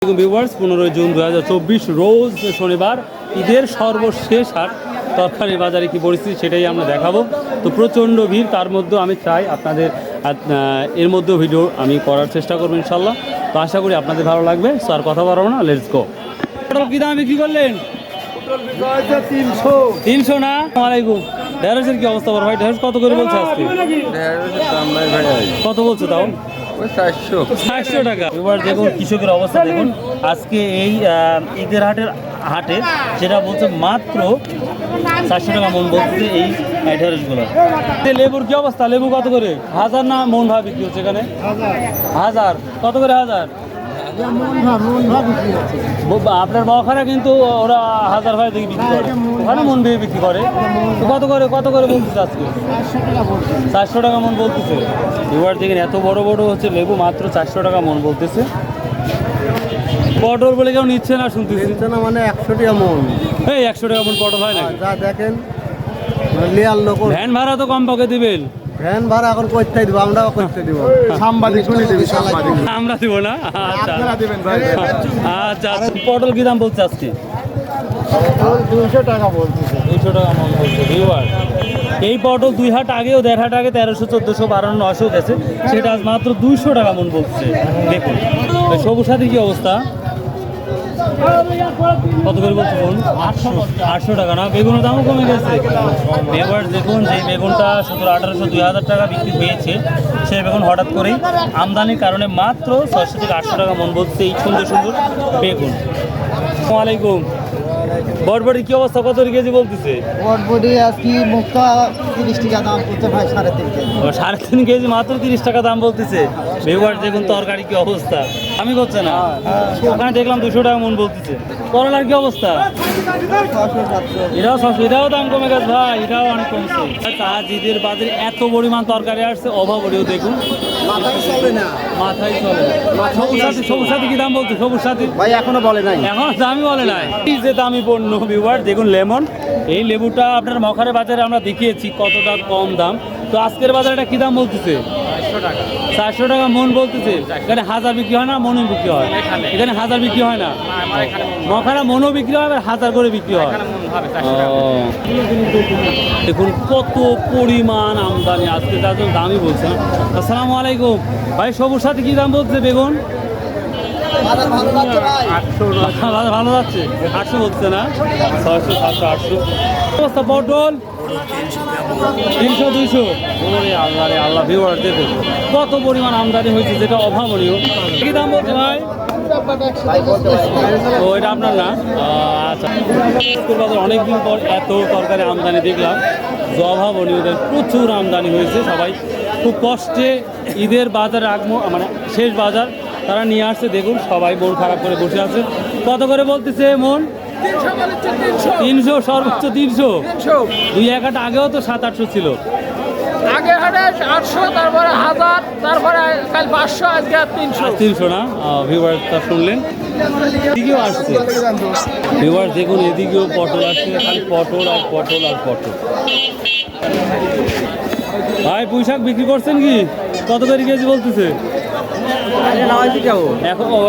Viewers 15 June 2024 রোজ শনিবার ঈদের সর্বশেষ হাট তরকারি বাজারে কি পরিস্থিতি সেটাই আমরা দেখাবো। তো প্রচণ্ড ভিড়, তার মধ্যে আমি চাই আপনাদের এর মধ্যেও ভিডিও আমি করার চেষ্টা করবো ইনশাল্লাহ। তো আশা করি আপনাদের ভালো লাগবে। সো আর কথা বলবো না, লেটস গো। পটল কি দাম বিক্রি করলেন? 300 না? আসসালামাইকুম। ঢেঁড়সের কি অবস্থা বড় ভাই? ঢেঁড়স কত করে বলছে আজকে? কত বলছে তাও? 400 টাকা। এবার দেখুন কৃষকের অবস্থা দেখুন আজকে এই ঈদের হাটে যেটা বলছে মাত্র 400 টাকা মন বলছে এই ঢেঁড়সগুলো। লেবুর কি অবস্থা? লেবু কত করে? 1000 না মন ভাব বিক্রি হচ্ছে এখানে? 1000। কত করে 1000? আপনার বখারা কিন্তু ওরা 1000 ভাই থেকে বিক্রি করে, ওখানে মন দিয়ে বিক্রি করে। কত করে বলতেছে আজকে? 400 টাকা মন বলতেছে। এবার দেখেন এত বড় বড় হচ্ছে লেবু, মাত্র 400 টাকা মন বলতেছে। পটল বলে কেউ নিচ্ছে না শুনতেছি না, মানে 100 টাকা মন। এই 100 টাকা মন পটল হয় না? যা দেখেন লিয়াল লোক। ভ্যান ভাড়া তো কম পাকে দিবেন। ভ্যান ভাড়া এখন করতে দিব, আমরাও করতে দিব। সাংবাদিক আমরা দিব না? আচ্ছা আচ্ছা। পটল কি দাম বলছে আজকে? 200 টাকা বলতেছে। 200 টাকা মন বলছে। ভিউয়ার এই পটল 2 হাট আগেও 1.5 হাট আগে 1300, 1400, 1200, 900 গেছে, সেটা আজ মাত্র 200 টাকা মন বলছে। দেখুন সবুজ সাথী কি অবস্থা? কত করে বলছে বলুন? 800 টাকা না? বেগুনের দামও কমে গেছে। এবার দেখুন যে বেগুনটা 1700, 1800, 2000 টাকা বিক্রি হয়েছে, সেই বেগুন হঠাৎ করেই আমদানির কারণে মাত্র 600 থেকে 800 টাকা মন বলছে এই সুন্দর সুন্দর বেগুন। আসসালামু আলাইকুম। বটবটির কি অবস্থা? কত কেজি বলতেছে? বটবটি আজকে মুক্তা 30 টাকা দাম করতে ভাই, 3.5 কেজি। 3.5 কেজি মাত্র 30 টাকা দাম বলতেছে। ভিউয়ার দেখুন তরকারি কি অবস্থা, আমি করছে না। ওখানে দেখলাম 200 টাকা মন বলতেছে। করলার কি অবস্থা? এটাও 600, এটাও দাম কমে গেছে ভাই, এটাও অনেক কমছে। আজ ঈদের বাজারে এত পরিমাণ তরকারি আসছে অভাবনীয়। দেখুন মাথায় চলে না। সবুজ সাথী কি দাম বলছে? সবুজ সাথী ভাই এখনো বলে নাই, এখন দামই বলে নাই। এই যে দামি পণ্য ভিউয়ার দেখুন লেমন, এই লেবুটা আপনার মখারের বাজারে আমরা দেখিয়েছি কতটা কম দাম। তো আজকের বাজারে এটা কি দাম বলতেছে? 400 টাকা মন বলতেছে। এখানে 1000 বিক্রি হয় না, মনও বিক্রি হয়? এখানে 1000 বিক্রি হয় না, মখারা মনও বিক্রি হয়, আবার 1000 করে বিক্রি হয়। দেখুন কত পরিমাণ আমদানি আজকে, তার জন্য দামই বলছে না। আসসালামু আলাইকুম ভাই। সবুজ সাথী কি দাম বলছে বেগুন? ভালো যাচ্ছে, 800 বলছে না? 600, 700, 800 অবস্থা। পটল 300, 200। ওরে আল্লাহ রে আল্লাহ। ভিউয়ার দেখুন কত পরিমাণ আমদানি হয়েছে, যেটা অভাবনীয়। কি দাম বলছে ভাই? ও এটা আপনার না? আচ্ছা। অনেকদিন পর এত তরকারি আমদানি দেখলাম, যে অভাবনীয়। প্রচুর আমদানি হয়েছে, সবাই খুব কষ্টে ঈদের বাজারে মানে শেষ বাজার তারা নিয়ে আসছে। দেখুন সবাই মন খারাপ করে বসে আছে। কত করে বলতেছে মন? 300, সর্বোচ্চ 300। 2-1 হাট আগেও তো 700-800 ছিল। আগে হাটে 800, তারপরে 1000, তারপরে কাল 500, আজকে 300 না? ভিউয়ারটা শুনলেন, এদিকেও আসছে ভিউয়ার। দেখুন এদিকেও পটল আসছে, খালি পটল আর পটল আর পটল। ভাই পুঁই শাক বিক্রি করছেন কি? কত করে কেজি বলতেছে?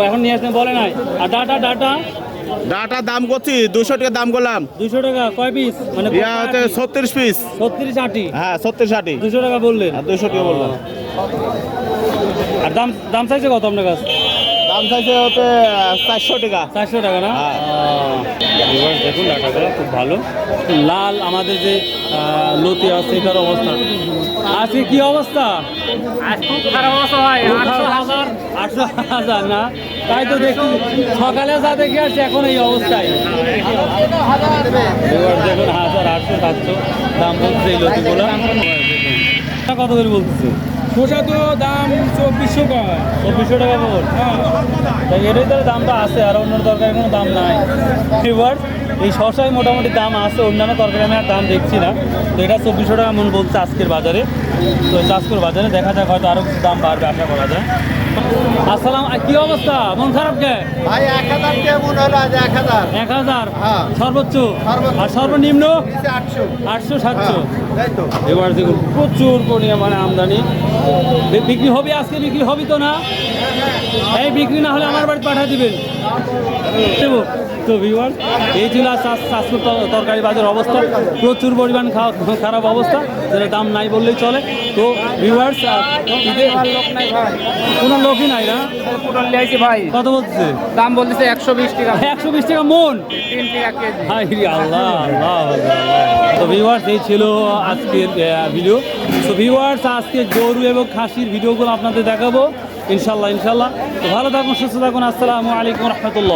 এখন নিয়ে আসছেন বলে নাই। আর ডাটা দাম করছি 200 টাকা দাম করলাম। 200 টাকা কয় পিস? মানে 36 পিস। 36-60? হ্যাঁ 36-60। 200 টাকা বললেন? 200 টাকা বললাম। আর দাম চাইছে কত আপনার কাছে? দাম চাইছে হতে 400 টাকা। 400 টাকা না? এবার দেখুন ডাটাগুলো খুব ভালো লাল। আমাদের যে লতি আছে এটার অবস্থা আজকে কি অবস্থা? খুব খারাপ অবস্থা ভাই। 800-1000 না? তাই তো দেখুন সকালে যা দেখে আসছে এখন এই অবস্থায়। এবার দেখুন 1800-700 দাম বলছে এই লতিগুলো। কত করে বলতেছে? শসা তো দাম 2400 টাকা। 2400 টাকা বল? তাই এটাই তাহলে দামটা আছে, আর অন্য তরকারি কোনো দাম নাই। এবার এই শসাই মোটামুটি দাম আছে, অন্যান্য তরকারি আমি আর দাম দেখছি না। তো এটা 2400 টাকা মন বলছে আজকের বাজারে। তো আজকের বাজারে দেখা যাক, হয়তো আরও কিছু দাম বাড়বে আশা করা যায়। আসসালাম, কি অবস্থা? মন খারাপ কে? ভাই 1000 দিয়ে মনে হলো আজ 1000 1000 হ্যাঁ। সর্বোচ্চ, সর্বোচ্চ। আর সর্বনিম্ন 800 800 700। তাই তো এবার দেখুন প্রচুর পরিমাণে আমদানি। বিক্রি হবে আজকে? বিক্রি হবে তো না? এই বিক্রি না হলে আমার বাড়িতে পাঠিয়ে দিবেন। দেবো। তো ভিউয়ার্স, এই ছিল আজকের তরকারি বাজার অবস্থা। প্রচুর পরিমাণ খারাপ অবস্থা, যেটা দাম নাই বললেই চলে। তো ভিউয়ার্স, কোনো লোকই নাই না? পটল লিয়েছি ভাই, কত বলছে? দাম বলতেছে 120 টাকা, 120 টাকা মন। 3 টাকা কেজি। হাই রে আল্লাহ, আল্লাহ আল্লাহ। তো ভিউয়ার্স, এই ছিল আজকের ভিডিও। তো ভিউয়ার্স, আজকে গরু এবং খাসির ভিডিওগুলো আপনাদের দেখাবো ইনশাল্লাহ। তো ভালো থাকুন, সুস্থ থাকুন। আসসালামু আলাইকুম রহমতুল্লাহ।